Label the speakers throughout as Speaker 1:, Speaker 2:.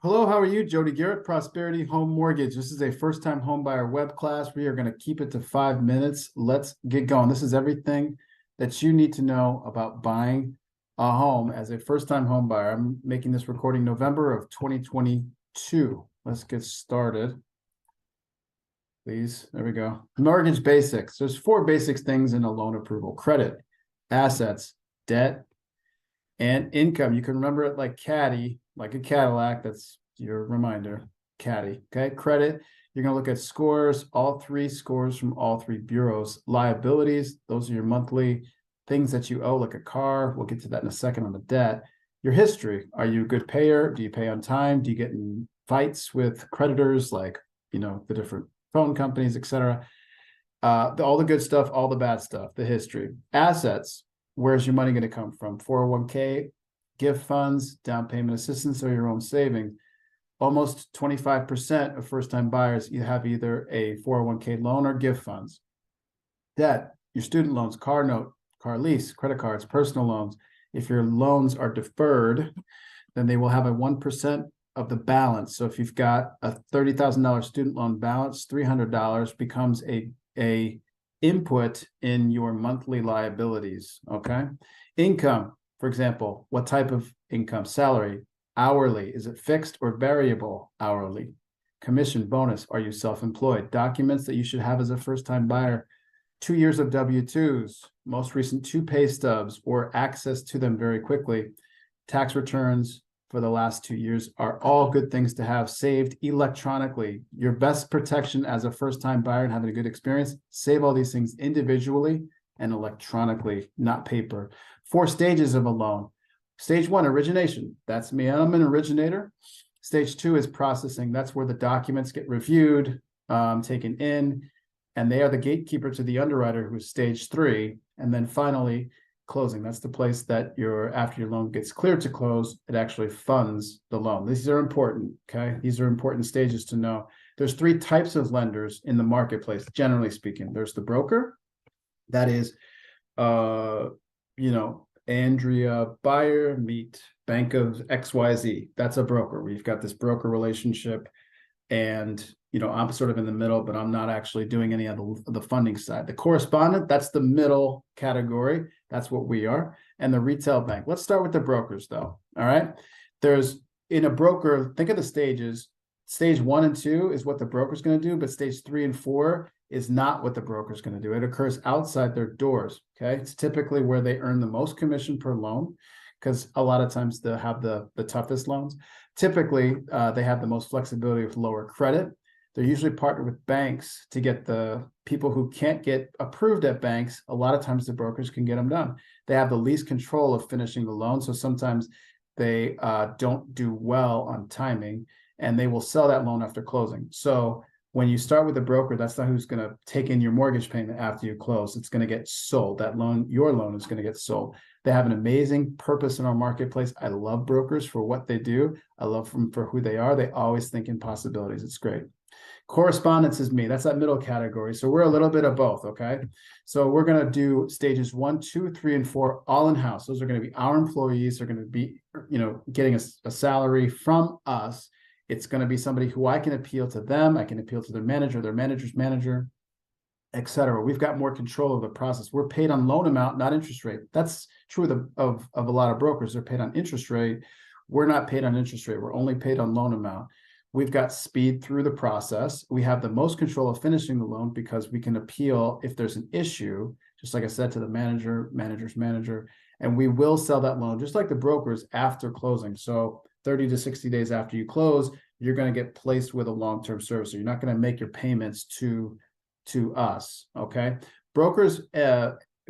Speaker 1: Hello, how are you? Jody Garrett, Prosperity Home Mortgage. This is a first-time home buyer web class. We are going to keep it to 5 minutes. Let's get going. This is everything that you need to know about buying a home as a first-time home buyer. I'm making this recording November of 2022. Let's get started. Please, there we go. Mortgage basics. There's 4 basic things in a loan approval: credit, assets, debt, and income. You can remember it like Caddy, like a Cadillac. That's your reminder, Caddy. Okay, credit. You're going to look at scores, all 3 scores from all 3 bureaus. Liabilities, those are your monthly things that you owe, like a car. We'll get to that in a second on the debt. Your history. Are you a good payer? Do you pay on time? Do you get in fights with creditors, like, the different phone companies, etc.? All the good stuff, all the bad stuff, the history. Assets. Where's your money going to come from? 401k, gift funds, down payment assistance, or your own savings. Almost 25% of first-time buyers, you have either a 401k loan or gift funds. Debt, your student loans, car note, car lease, credit cards, personal loans. If your loans are deferred, then they will have a 1% of the balance. So if you've got a $30,000 student loan balance, $300 becomes a input in your monthly liabilities. Okay. Income, for example, what type of income? Salary, hourly, is it fixed or variable hourly? Commission, bonus, are you self-employed? Documents that you should have as a first-time buyer: 2 years of W-2s, most recent 2 pay stubs or access to them very quickly. Tax returns for the last 2 years are all good things to have saved electronically. Your best protection as a first-time buyer and having a good experience: save all these things individually and electronically, not paper. 4 stages of a loan. Stage 1, origination. That's me. I'm an originator. Stage 2 is processing. That's where the documents get reviewed, taken in, and they are the gatekeeper to the underwriter, who's stage 3. And then finally, closing. That's the place that after your loan gets cleared to close, it actually funds the loan. These are important. Okay. These are important stages to know. There's 3 types of lenders in the marketplace, generally speaking. There's the broker. That is, Andrea Buyer meet Bank of XYZ. That's a broker. We've got this broker relationship, and I'm sort of in the middle, but I'm not actually doing any of the funding side. The correspondent, that's the middle category. That's what we are. And the retail bank. Let's start with the brokers, though. All right. In a broker, think of the stages. Stage 1 and 2 is what the broker's going to do, but stage 3 and 4 is not what the broker's going to do. It occurs outside their doors. Okay. It's typically where they earn the most commission per loan, because a lot of times they'll have the toughest loans. Typically, they have the most flexibility with lower credit. They're usually partnered with banks to get the people who can't get approved at banks. A lot of times the brokers can get them done. They have the least control of finishing the loan. So sometimes they don't do well on timing, and they will sell that loan after closing. So when you start with a broker, that's not who's going to take in your mortgage payment after you close. It's going to get sold. That loan, your loan, is going to get sold. They have an amazing purpose in our marketplace. I love brokers for what they do. I love them for who they are. They always think in possibilities. It's great. Correspondence is me. That's that middle category. So we're a little bit of both. Okay. So we're going to do stages 1, 2, 3, and 4 all in-house. Those are going to be our employees. They're going to be, getting a salary from us. It's going to be somebody who I can appeal to them. I can appeal to their manager's manager, etc. We've got more control of the process. We're paid on loan amount, not interest rate. That's true of a lot of brokers. They're paid on interest rate. We're not paid on interest rate. We're only paid on loan amount. We've got speed through the process. We have the most control of finishing the loan because we can appeal if there's an issue, just like I said, to the manager's manager, and we will sell that loan just like the brokers after closing. So 30 to 60 days after you close, you're going to get placed with a long-term servicer. You're not going to make your payments to us. Okay. Brokers,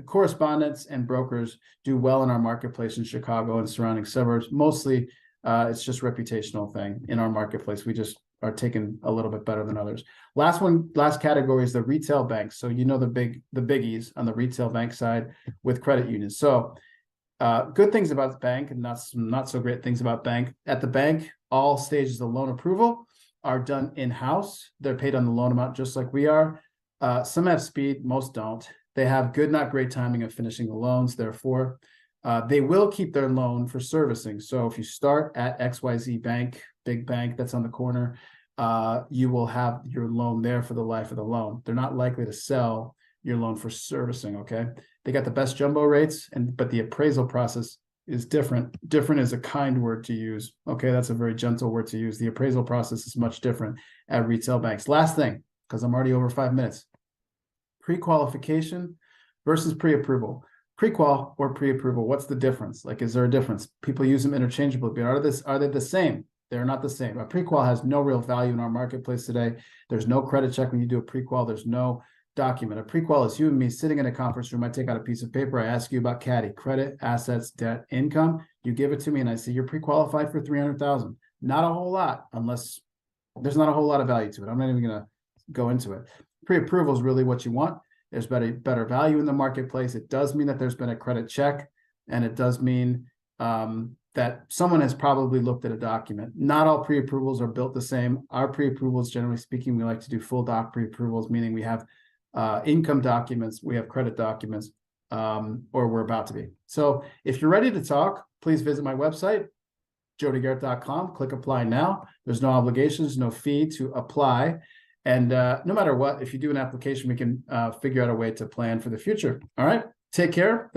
Speaker 1: correspondents and brokers do well in our marketplace in Chicago and surrounding suburbs. Mostly, it's just a reputational thing in our marketplace. We just are taken a little bit better than others. Last category is the retail banks. So the biggies on the retail bank side with credit unions. So good things about the bank and not so great things about bank. At the bank, all stages of loan approval are done in-house. They're paid on the loan amount just like we are. Some have speed, most don't. They have good, not great timing of finishing the loans. Therefore, they will keep their loan for servicing. So if you start at XYZ Bank big bank that's on the corner, you will have your loan there for the life of the loan. They're not likely to sell your loan for servicing. Okay. They got the best jumbo rates, but the appraisal process is different. Different is a kind word to use. Okay. That's a very gentle word to use. The appraisal process is much different at retail banks. Last thing, because I'm already over 5 minutes, pre-qualification versus pre-approval. Pre-qual or pre-approval, what's the difference? Like, is there a difference? People use them interchangeably, but are they the same? They're not the same. A pre-qual has no real value in our marketplace today. There's no credit check when you do a pre-qual. There's no document. A pre-qual is you and me sitting in a conference room. I take out a piece of paper. I ask you about caddy, credit, assets, debt, income. You give it to me and I say, you're pre-qualified for 300,000. Not a whole lot, unless there's not a whole lot of value to it. I'm not even going to go into it. Pre-approval is really what you want. There's better value in the marketplace. It does mean that there's been a credit check, and it does mean that someone has probably looked at a document. Not all pre-approvals are built the same. Our pre-approvals, generally speaking, we like to do full doc pre-approvals, meaning we have income documents, we have credit documents, or we're about to be. So if you're ready to talk, please visit my website, jodygarrett.com. Click apply now. There's no obligations, no fee to apply. And no matter what, if you do an application, we can figure out a way to plan for the future. All right. Take care.